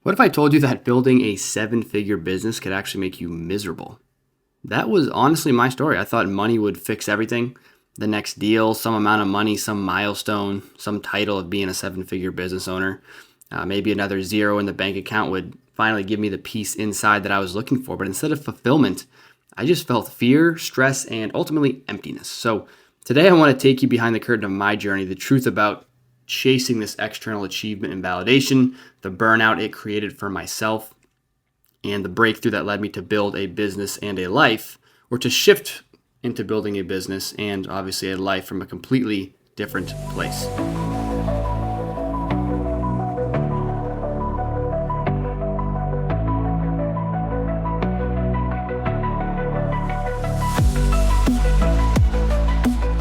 What if I told you that building a seven-figure business could actually make you miserable? That was honestly my story. I thought money would fix everything. The next deal, some amount of money, some milestone, some title of being a seven-figure business owner, maybe another zero in the bank account would finally give me the peace inside that I was looking for. But instead of fulfillment, I just felt fear, stress, and ultimately emptiness. So today I want to take you behind the curtain of my journey, the truth about chasing this external achievement and validation, the burnout it created for myself, and the breakthrough that led me to build a business and a life, or to shift into building a business and obviously a life from a completely different place.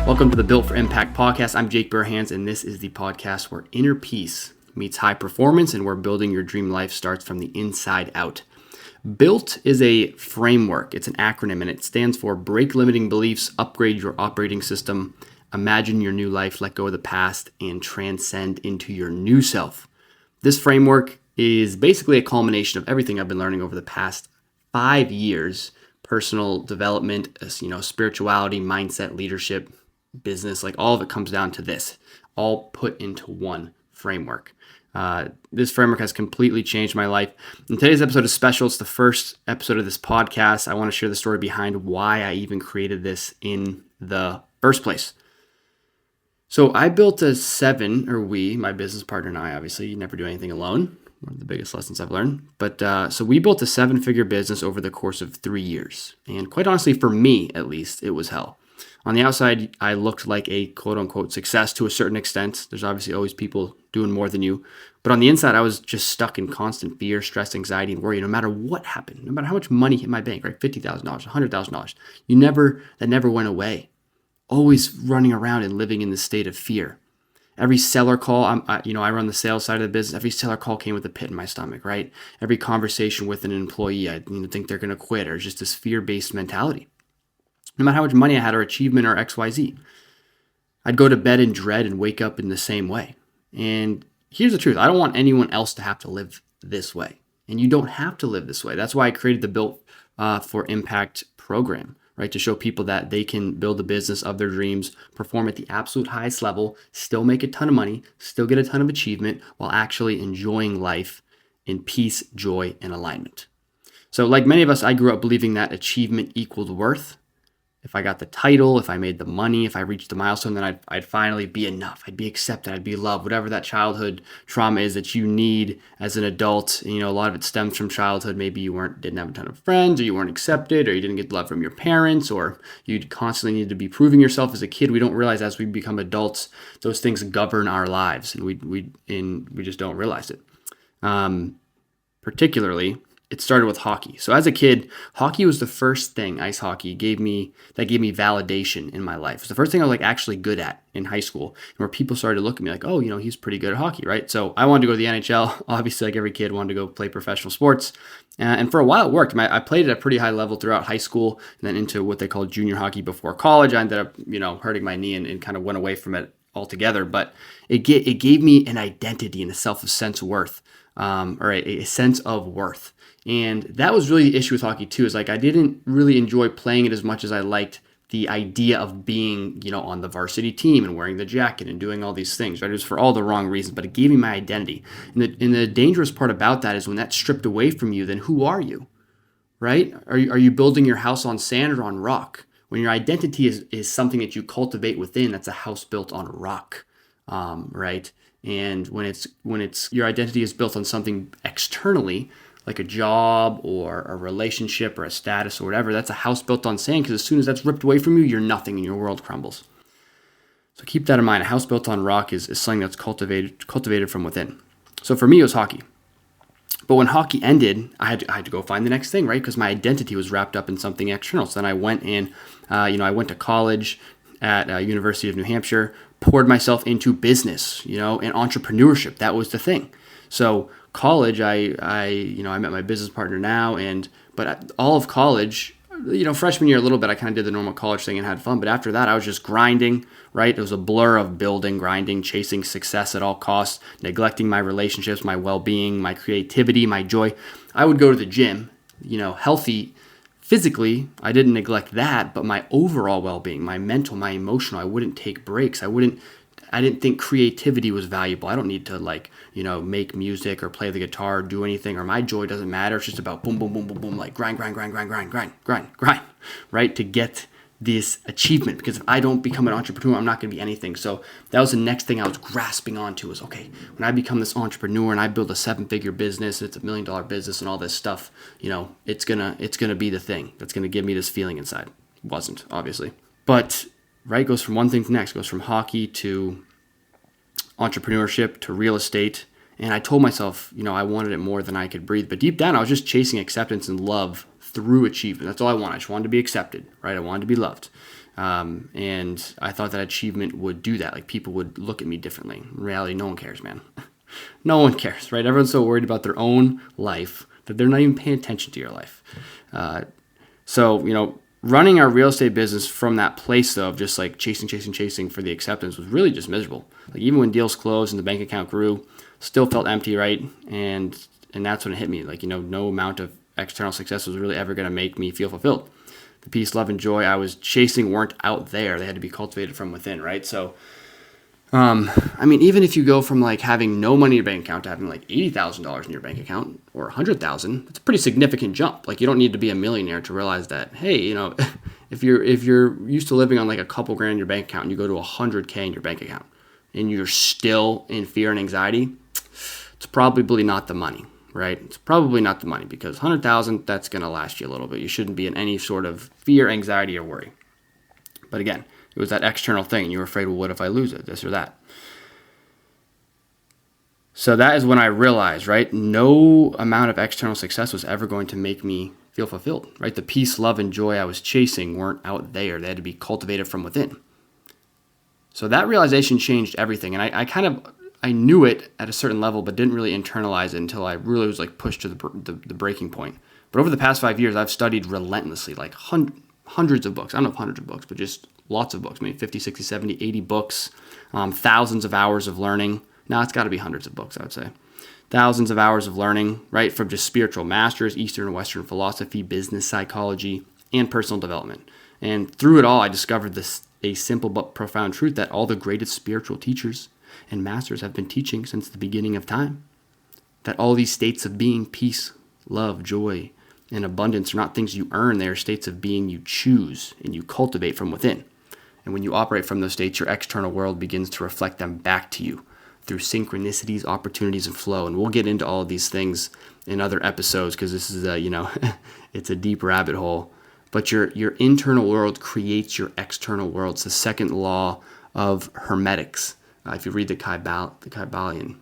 Welcome to the Built for Impact podcast. I'm Jake Burhans, and this is the podcast where inner peace meets high performance and where building your dream life starts from the inside out. BUILT is a framework. It's an acronym, and it stands for Break Limiting Beliefs, Upgrade Your Operating System, Imagine Your New Life, Let Go of the Past, and Transcend into Your New Self. This framework is basically a culmination of everything I've been learning over the past 5 years: personal development, spirituality, mindset, leadership, business. Like, all of it comes down to this, all put into one framework. This framework has completely changed my life. And today's episode is special. It's the first episode of this podcast. I want to share the story behind why I even created this in the first place. So I built my business partner and I, obviously, you never do anything alone. One of the biggest lessons I've learned. But so we built a 7-figure business over the course of 3 years. And quite honestly, for me, at least, it was hell. On the outside, I looked like a quote-unquote success to a certain extent. There's obviously always people doing more than you. But on the inside, I was just stuck in constant fear, stress, anxiety, and worry, no matter what happened, no matter how much money hit my bank, right? $50,000, $100,000. That never went away. Always running around and living in this state of fear. Every seller call, I run the sales side of the business. Every seller call came with a pit in my stomach, right? Every conversation with an employee, I think they're going to quit, or just this fear-based mentality. No matter how much money I had or achievement or XYZ, I'd go to bed in dread and wake up in the same way. And here's the truth. I don't want anyone else to have to live this way. And you don't have to live this way. That's why I created the Built for Impact program, right? To show people that they can build a business of their dreams, perform at the absolute highest level, still make a ton of money, still get a ton of achievement, while actually enjoying life in peace, joy, and alignment. So like many of us, I grew up believing that achievement equaled worth. If I got the title, if I made the money, if I reached the milestone, then I'd finally be enough. I'd be accepted. I'd be loved. Whatever that childhood trauma is that you need as an adult. A lot of it stems from childhood. Maybe you didn't have a ton of friends, or you weren't accepted, or you didn't get love from your parents, or you constantly needed to be proving yourself as a kid. We don't realize as we become adults, those things govern our lives, and we just don't realize it. Particularly, it started with hockey. So as a kid, hockey was the first thing, ice hockey, gave me validation in my life. It was the first thing I was actually good at in high school, where people started to look at me like, oh, he's pretty good at hockey, right? So I wanted to go to the NHL. Obviously, like every kid, wanted to go play professional sports. And for a while, it worked. I played at a pretty high level throughout high school, and then into what they call junior hockey before college. I ended up, hurting my knee and kind of went away from it altogether. But it gave me an identity and a sense of worth, or a sense of worth. And that was really the issue with hockey too, is I didn't really enjoy playing it as much as I liked the idea of being, on the varsity team and wearing the jacket and doing all these things, right? It was for all the wrong reasons, but it gave me my identity. And the dangerous part about that is when that's stripped away from you, then who are you, right? Are you building your house on sand or on rock? When your identity is something that you cultivate within, that's a house built on rock, right? And when it's your identity is built on something externally, like a job or a relationship or a status or whatever, that's a house built on sand, because as soon as that's ripped away from you, you're nothing and your world crumbles. So keep that in mind. A house built on rock is something that's cultivated from within. So for me, it was hockey. But when hockey ended, I had to go find the next thing, right? Because my identity was wrapped up in something external. So then I went and, I went to college at University of New Hampshire, poured myself into business, and entrepreneurship. That was the thing. So college, I met my business partner now, but all of college, freshman year a little bit, I kind of did the normal college thing and had fun. But after that, I was just grinding, right? It was a blur of building, grinding, chasing success at all costs, neglecting my relationships, my well-being, my creativity, my joy. I would go to the gym, healthy physically. I didn't neglect that, but my overall well-being, my mental, my emotional, I wouldn't take breaks. I didn't think creativity was valuable. I don't need to make music or play the guitar, do anything, or my joy doesn't matter. It's just about boom, boom, boom, boom, boom, like grind, right? To get this achievement. Because if I don't become an entrepreneur, I'm not going to be anything. So that was the next thing I was grasping onto was, okay, when I become this entrepreneur and I build a 7-figure business, it's $1 million business and all this stuff, it's gonna be the thing that's going to give me this feeling inside. It wasn't, obviously. But right, goes from one thing to the next, goes from hockey to entrepreneurship to real estate. And I told myself, I wanted it more than I could breathe. But deep down, I was just chasing acceptance and love through achievement. That's all I wanted. I just wanted to be accepted, right? I wanted to be loved. And I thought that achievement would do that. Like people would look at me differently. In reality, no one cares, man. No one cares, right? Everyone's so worried about their own life that they're not even paying attention to your life. So, running our real estate business from that place though, of just like chasing for the acceptance was really just miserable. Like even when deals closed and the bank account grew, still felt empty, right? And that's when it hit me. Like, no amount of external success was really ever going to make me feel fulfilled. The peace, love, and joy I was chasing weren't out there. They had to be cultivated from within, right? So, even if you go from like having no money in your bank account to having like $80,000 in your bank account or $100,000, it's a pretty significant jump. Like you don't need to be a millionaire to realize that, hey, if you're used to living on like a couple grand in your bank account and you go to $100K in your bank account and you're still in fear and anxiety, it's probably not the money, right? It's probably not the money because $100,000, that's going to last you a little bit. You shouldn't be in any sort of fear, anxiety, or worry. But again, it was that external thing. You were afraid, well, what if I lose it, this or that? So that is when I realized, right, no amount of external success was ever going to make me feel fulfilled, right? The peace, love, and joy I was chasing weren't out there. They had to be cultivated from within. So that realization changed everything. And I knew it at a certain level, but didn't really internalize it until I really was like pushed to the breaking point. But over the past 5 years, I've studied relentlessly, like hundreds of books. I don't know if hundreds of books, but just lots of books, maybe 50, 60, 70, 80 books, thousands of hours of learning. Now it's got to be hundreds of books, I would say. Thousands of hours of learning, right? From just spiritual masters, Eastern and Western philosophy, business psychology, and personal development. And through it all, I discovered a simple but profound truth that all the greatest spiritual teachers and masters have been teaching since the beginning of time. That all these states of being, peace, love, joy, and abundance are not things you earn. They are states of being you choose and you cultivate from within. And when you operate from those states, your external world begins to reflect them back to you through synchronicities, opportunities, and flow. And we'll get into all of these things in other episodes because this is it's a deep rabbit hole. But your internal world creates your external world. It's the second law of hermetics. If you read the Kybalion,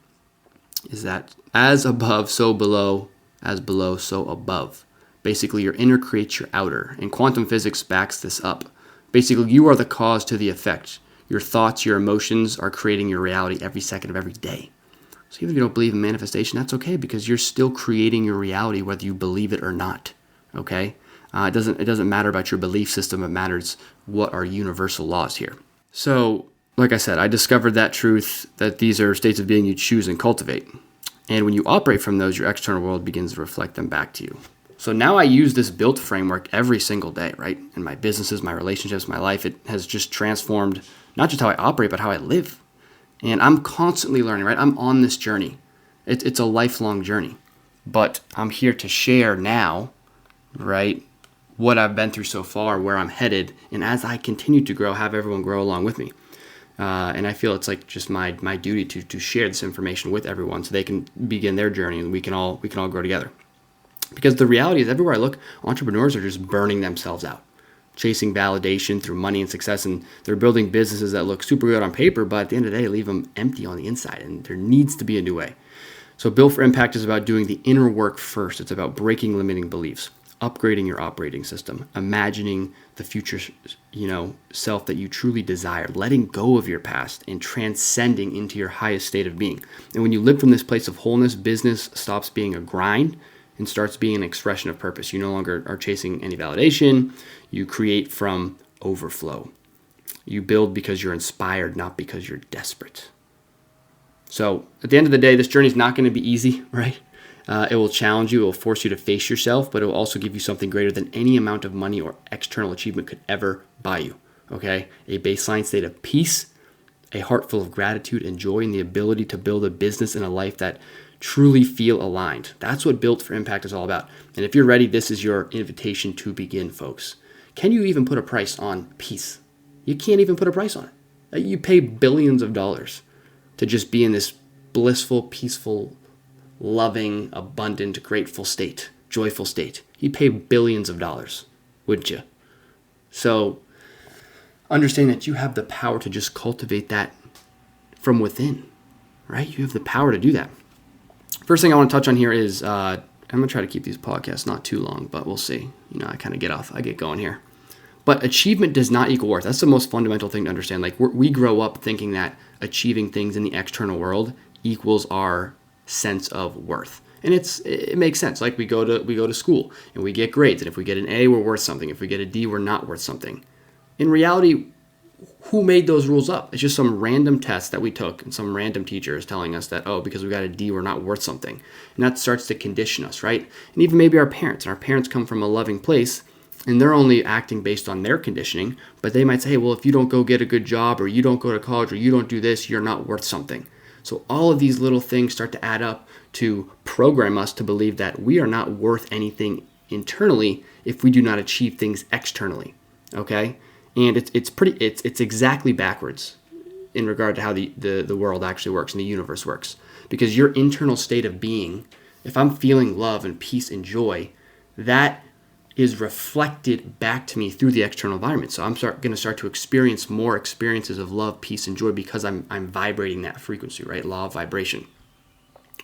is that as above, so below, as below, so above. Basically, your inner creates your outer. And quantum physics backs this up. Basically, you are the cause to the effect. Your thoughts, your emotions are creating your reality every second of every day. So even if you don't believe in manifestation, that's okay because you're still creating your reality whether you believe it or not. Okay? It doesn't matter about your belief system. It matters what are universal laws here. So, like I said, I discovered that truth that these are states of being you choose and cultivate. And when you operate from those, your external world begins to reflect them back to you. So now I use this built framework every single day, right? In my businesses, my relationships, my life, it has just transformed not just how I operate, but how I live. And I'm constantly learning, right? I'm on this journey. It's a lifelong journey. But I'm here to share now, right, what I've been through so far, where I'm headed, and as I continue to grow, have everyone grow along with me. And I feel it's like just my duty to share this information with everyone so they can begin their journey and we can all grow together. Because the reality is everywhere I look, entrepreneurs are just burning themselves out, chasing validation through money and success, and they're building businesses that look super good on paper, but at the end of the day, leave them empty on the inside, and there needs to be a new way. So Built for Impact is about doing the inner work first. It's about breaking limiting beliefs, upgrading your operating system, imagining the future, self that you truly desire, letting go of your past and transcending into your highest state of being. And when you live from this place of wholeness, business stops being a grind and starts being an expression of purpose. You no longer are chasing any validation. You create from overflow. You build because you're inspired, not because you're desperate. So at the end of the day, this journey is not going to be easy, right? It will challenge you. It will force you to face yourself, but it will also give you something greater than any amount of money or external achievement could ever buy you, okay? A baseline state of peace, a heart full of gratitude and joy, and the ability to build a business and a life that truly feel aligned. That's what Built for Impact is all about. And if you're ready, this is your invitation to begin, folks. Can you even put a price on peace? You can't even put a price on it. You pay billions of dollars to just be in this blissful, peaceful, loving, abundant, grateful state, joyful state. You'd pay billions of dollars, wouldn't you? So understand that you have the power to just cultivate that from within, right? You have the power to do that. First thing I want to touch on here is, I'm going to try to keep these podcasts not too long, but we'll see. I kind of I get going here. But achievement does not equal worth. That's the most fundamental thing to understand. Like we grow up thinking that achieving things in the external world equals our sense of worth. And it makes sense. Like we go to school and we get grades. And if we get an A, we're worth something. If we get a D, we're not worth something. In reality, who made those rules up? It's just some random test that we took and some random teacher is telling us that, oh, because we got a D, we're not worth something. And that starts to condition us, right? And even maybe our parents. And our parents come from a loving place and they're only acting based on their conditioning. But they might say, well, if you don't go get a good job or you don't go to college or you don't do this, you're not worth something. So all of these little things start to add up to program us to believe that we are not worth anything internally if we do not achieve things externally, okay? And it's exactly backwards in regard to how the world actually works and the universe works. Because your internal state of being, if I'm feeling love and peace and joy, that is reflected back to me through the external environment. So I'm going to start to experience more experiences of love, peace, and joy because I'm vibrating that frequency, right? Law of vibration.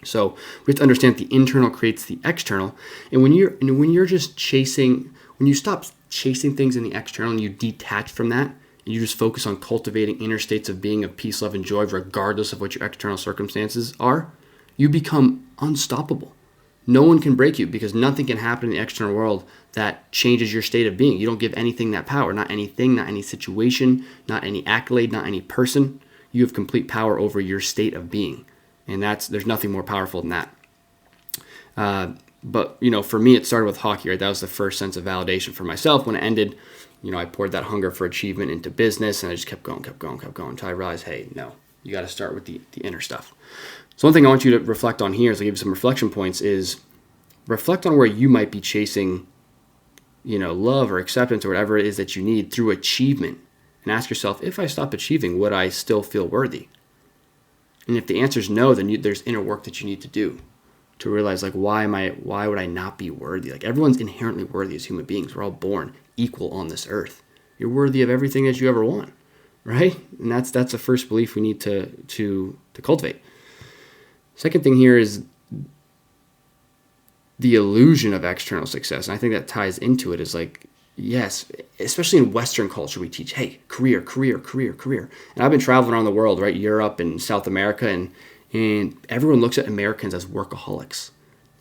So we have to understand that the internal creates the external. And when you're just chasing, when you stop chasing things in the external and you detach from that, and you just focus on cultivating inner states of being of peace, love, and joy, regardless of what your external circumstances are, you become unstoppable. No one can break you because nothing can happen in the external world that changes your state of being. You don't give anything that power, not anything, not any situation, not any accolade, not any person. You have complete power over your state of being. And there's nothing more powerful than that. But for me, it started with hockey, right? That was the first sense of validation for myself. When it ended, I poured that hunger for achievement into business and I just kept going until I realized, hey, no, you got to start with the inner stuff. So one thing I want you to reflect on here, as I give you some reflection points, is reflect on where you might be chasing, love or acceptance or whatever it is that you need through achievement. And ask yourself, if I stop achieving, would I still feel worthy? And if the answer is no, then there's inner work that you need to do to realize, like, why would I not be worthy? Like, everyone's inherently worthy as human beings. We're all born equal on this earth. You're worthy of everything that you ever want, right? And that's the first belief we need to cultivate. Second thing here is the illusion of external success. And I think that ties into it is like, yes, especially in Western culture, we teach, hey, career. And I've been traveling around the world, right? Europe and South America, and everyone looks at Americans as workaholics.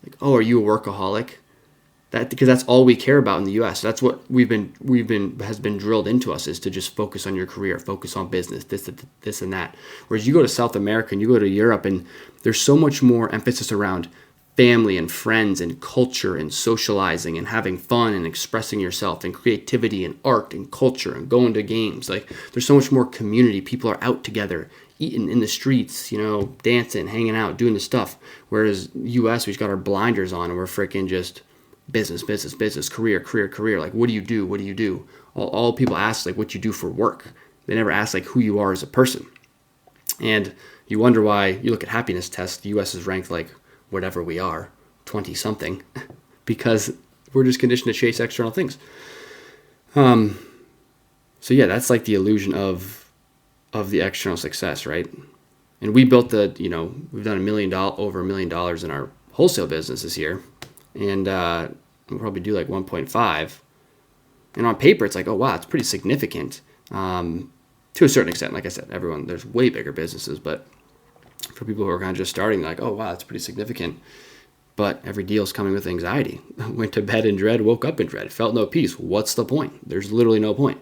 Like, oh, are you a workaholic? Because that's all we care about in the U.S. That's what has been drilled into us, is to just focus on your career, focus on business, this and that. Whereas you go to South America and you go to Europe, and there's so much more emphasis around family and friends and culture and socializing and having fun and expressing yourself and creativity and art and culture and going to games. Like, there's so much more community. People are out together, eating in the streets, dancing, hanging out, doing the stuff. Whereas U.S., we just got our blinders on and we're freaking just business, career. Like, what do you do? All people ask, like, what you do for work. They never ask, like, who you are as a person. And you wonder why you look at happiness tests, the U.S. is ranked like whatever we are, 20-something, because we're just conditioned to chase external things. So yeah, that's like the illusion of the external success, right? And we built we've done over $1 million in our wholesale business this year, and we'll probably do like 1.5. And on paper, it's like, oh wow, it's pretty significant to a certain extent. Like I said, there's way bigger businesses, but for people who are kind of just starting, like, oh wow, that's pretty significant. But every deal is coming with anxiety. Went to bed in dread, woke up in dread, felt no peace. What's the point? There's literally no point.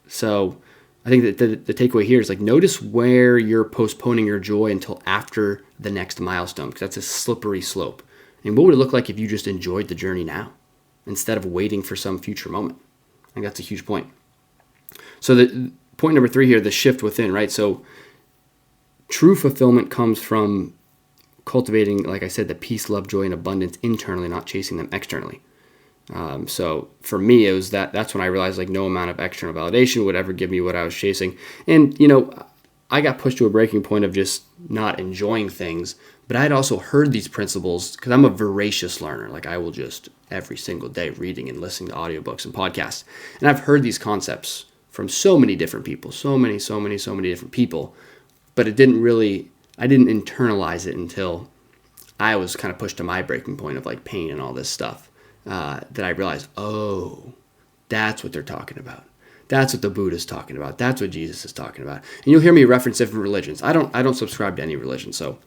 So I think that the takeaway here is like, notice where you're postponing your joy until after the next milestone, because that's a slippery slope. And what would it look like if you just enjoyed the journey now instead of waiting for some future moment? I think that's a huge point. So the point number 3 here, the shift within, right? So true fulfillment comes from cultivating, like I said, the peace, love, joy, and abundance internally, not chasing them externally. So for me, it was that's when I realized like no amount of external validation would ever give me what I was chasing. And, I got pushed to a breaking point of just not enjoying things, but I had also heard these principles because I'm a voracious learner. Like I will just every single day reading and listening to audiobooks and podcasts. And I've heard these concepts from so many different people, so many different people, but I didn't internalize it until I was kind of pushed to my breaking point of like pain and all this stuff, that I realized, oh, that's what they're talking about. That's what the Buddha's talking about. That's what Jesus is talking about. And you'll hear me reference different religions. I don't subscribe to any religion, so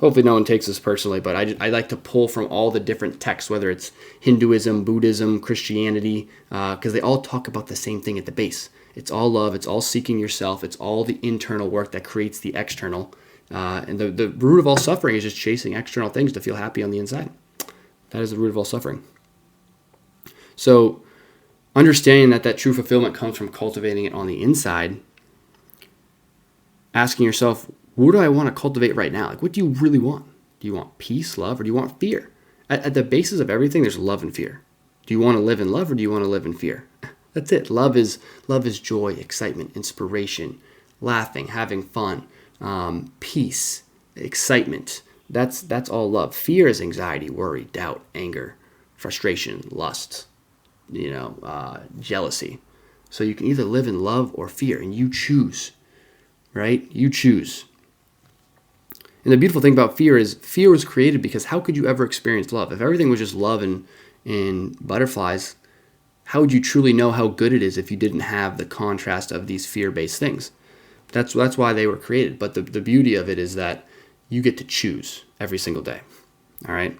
hopefully no one takes this personally. But I like to pull from all the different texts, whether it's Hinduism, Buddhism, Christianity, because they all talk about the same thing at the base. It's all love. It's all seeking yourself. It's all the internal work that creates the external. And the root of all suffering is just chasing external things to feel happy on the inside. That is the root of all suffering. So understanding that true fulfillment comes from cultivating it on the inside, asking yourself, what do I want to cultivate right now? Like, what do you really want? Do you want peace, love, or do you want fear? At the basis of everything, there's love and fear. Do you want to live in love or do you want to live in fear? That's it. Love is joy, excitement, inspiration, laughing, having fun, peace, excitement. That's all love. Fear is anxiety, worry, doubt, anger, frustration, lust, jealousy. So you can either live in love or fear, and you choose, right? You choose. And the beautiful thing about fear is fear was created because how could you ever experience love? If everything was just love and butterflies, how would you truly know how good it is if you didn't have the contrast of these fear-based things? That's why they were created. But the beauty of it is that you get to choose every single day. All right.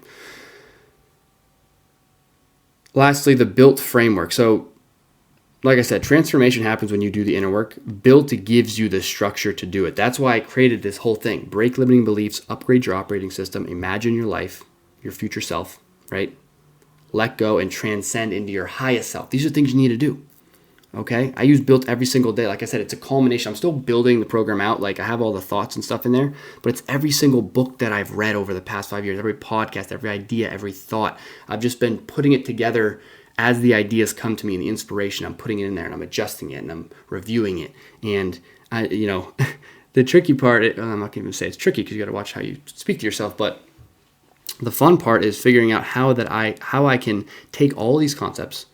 Lastly, the built framework. So, like I said, transformation happens when you do the inner work. Built gives you the structure to do it. That's why I created this whole thing. Break limiting beliefs, upgrade your operating system, imagine your life, your future self, right? Let go and transcend into your highest self. These are things you need to do. Okay, I use Built every single day. Like I said, it's a culmination. I'm still building the program out. Like I have all the thoughts and stuff in there, but it's every single book that I've read over the past 5 years, every podcast, every idea, every thought. I've just been putting it together as the ideas come to me and the inspiration. I'm putting it in there and I'm adjusting it and I'm reviewing it. And the tricky part, I'm not going to even say it's tricky because you got to watch how you speak to yourself, but the fun part is figuring out how I can take all these concepts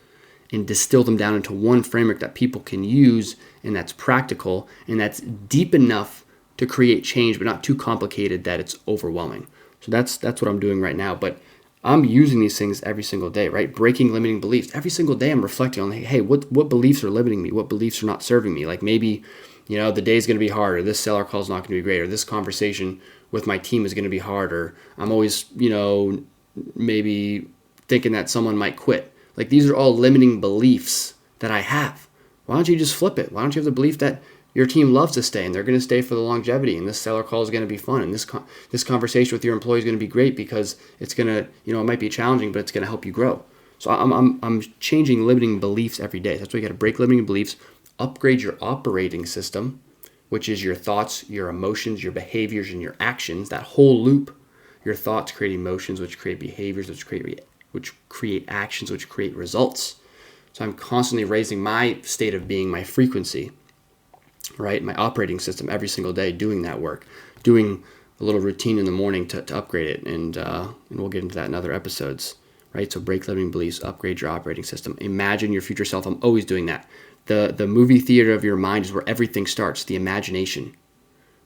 and distill them down into one framework that people can use and that's practical and that's deep enough to create change, but not too complicated that it's overwhelming. So that's what I'm doing right now. But I'm using these things every single day, right? Breaking limiting beliefs. Every single day I'm reflecting on, hey, what beliefs are limiting me? What beliefs are not serving me? Like maybe, the day's going to be hard, or this seller call is not going to be great, or this conversation with my team is going to be hard, or I'm always, maybe thinking that someone might quit. Like these are all limiting beliefs that I have. Why don't you just flip it? Why don't you have the belief that your team loves to stay and they're going to stay for the longevity and this seller call is going to be fun and this conversation with your employee is going to be great because it's going to, it might be challenging, but it's going to help you grow. So I'm changing limiting beliefs every day. That's why you got to break limiting beliefs, upgrade your operating system, which is your thoughts, your emotions, your behaviors, and your actions. That whole loop, your thoughts create emotions, which create behaviors, which create actions, which create results. So I'm constantly raising my state of being, my frequency, right? My operating system every single day, doing that work, doing a little routine in the morning to upgrade it. And we'll get into that in other episodes, right? So break limiting beliefs, upgrade your operating system, imagine your future self. I'm always doing that. The movie theater of your mind is where everything starts, the imagination,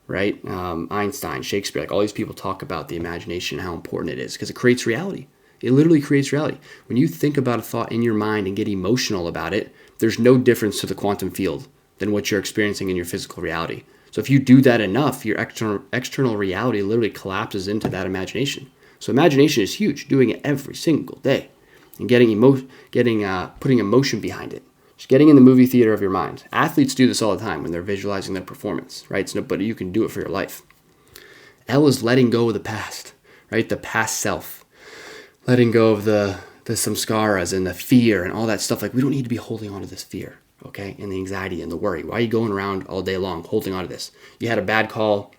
right? Einstein, Shakespeare, like all these people talk about the imagination, how important it is because it creates reality. It literally creates reality. When you think about a thought in your mind and get emotional about it, there's no difference to the quantum field than what you're experiencing in your physical reality. So if you do that enough, your external reality literally collapses into that imagination. So imagination is huge, doing it every single day and putting emotion behind it. Just getting in the movie theater of your mind. Athletes do this all the time when they're visualizing their performance, right? But you can do it for your life. L is letting go of the past, right? The past self. Letting go of the samskaras and the fear and all that stuff. Like, we don't need to be holding on to this fear, okay? And the anxiety and the worry. Why are you going around all day long holding on to this? You had a bad call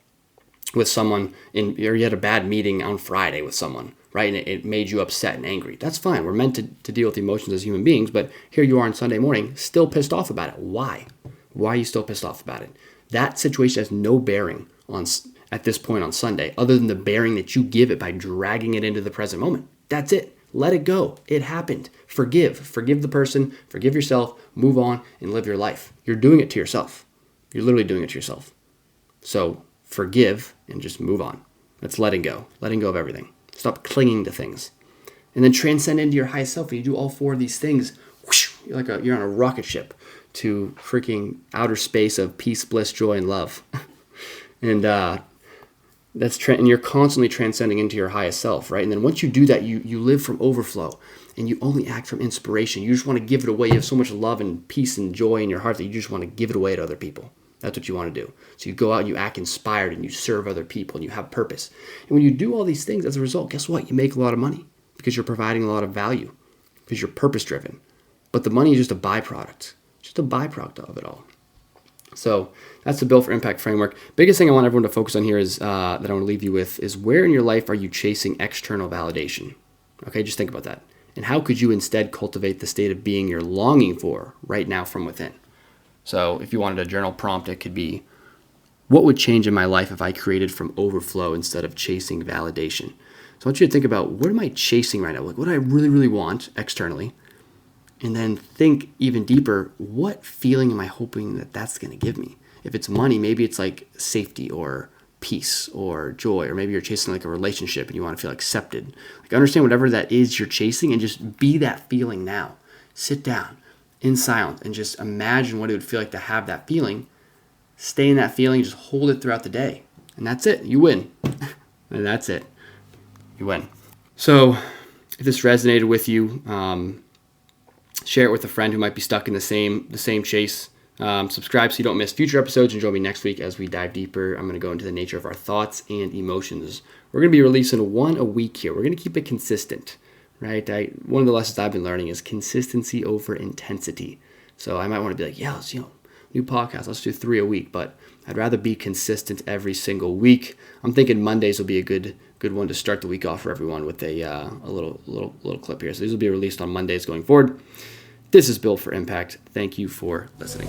with someone, or you had a bad meeting on Friday with someone, right? And it made you upset and angry. That's fine. We're meant to deal with emotions as human beings, but here you are on Sunday morning, still pissed off about it. Why? Why are you still pissed off about it? That situation has no bearing at this point on Sunday, other than the bearing that you give it by dragging it into the present moment. That's it. Let it go. It happened. Forgive the person, forgive yourself, move on and live your life. You're doing it to yourself. You're literally doing it to yourself. So forgive and just move on. That's letting go of everything. Stop clinging to things. And then transcend into your highest self. When you do all four of these things, whoosh, you're on a rocket ship to freaking outer space of peace, bliss, joy, and love. And and you're constantly transcending into your highest self, right? And then once you do that, you live from overflow and you only act from inspiration. You just want to give it away. You have so much love and peace and joy in your heart that you just want to give it away to other people. That's what you want to do. So you go out and you act inspired and you serve other people and you have purpose. And when you do all these things as a result, guess what? You make a lot of money because you're providing a lot of value, because you're purpose driven. But the money is just a byproduct, of it all. So that's the Built for Impact framework. Biggest thing I want everyone to focus on here is that I want to leave you with is, where in your life are you chasing external validation? Okay, just think about that. And how could you instead cultivate the state of being you're longing for right now from within? So if you wanted a journal prompt, it could be, what would change in my life if I created from overflow instead of chasing validation? So I want you to think about, what am I chasing right now? Like, what do I really, really want externally? And then think even deeper, what feeling am I hoping that that's going to give me? If it's money, maybe it's like safety or peace or joy, or maybe you're chasing like a relationship and you want to feel accepted. Like, understand whatever that is you're chasing and just be that feeling now. Sit down in silence and just imagine what it would feel like to have that feeling. Stay in that feeling, just hold it throughout the day. And that's it. You win. And that's it. You win. So if this resonated with you, share it with a friend who might be stuck in the same chase. Subscribe so you don't miss future episodes, and join me next week as we dive deeper. I'm going to go into the nature of our thoughts and emotions. We're going to be releasing one a week here. We're going to keep it consistent, right? One of the lessons I've been learning is consistency over intensity. So I might want to be like, yeah, let's, new podcast, let's do 3 a week, but I'd rather be consistent every single week. I'm thinking Mondays will be a good one to start the week off for everyone with a little clip here. So these will be released on Mondays going forward. This is Built for Impact. Thank you for listening.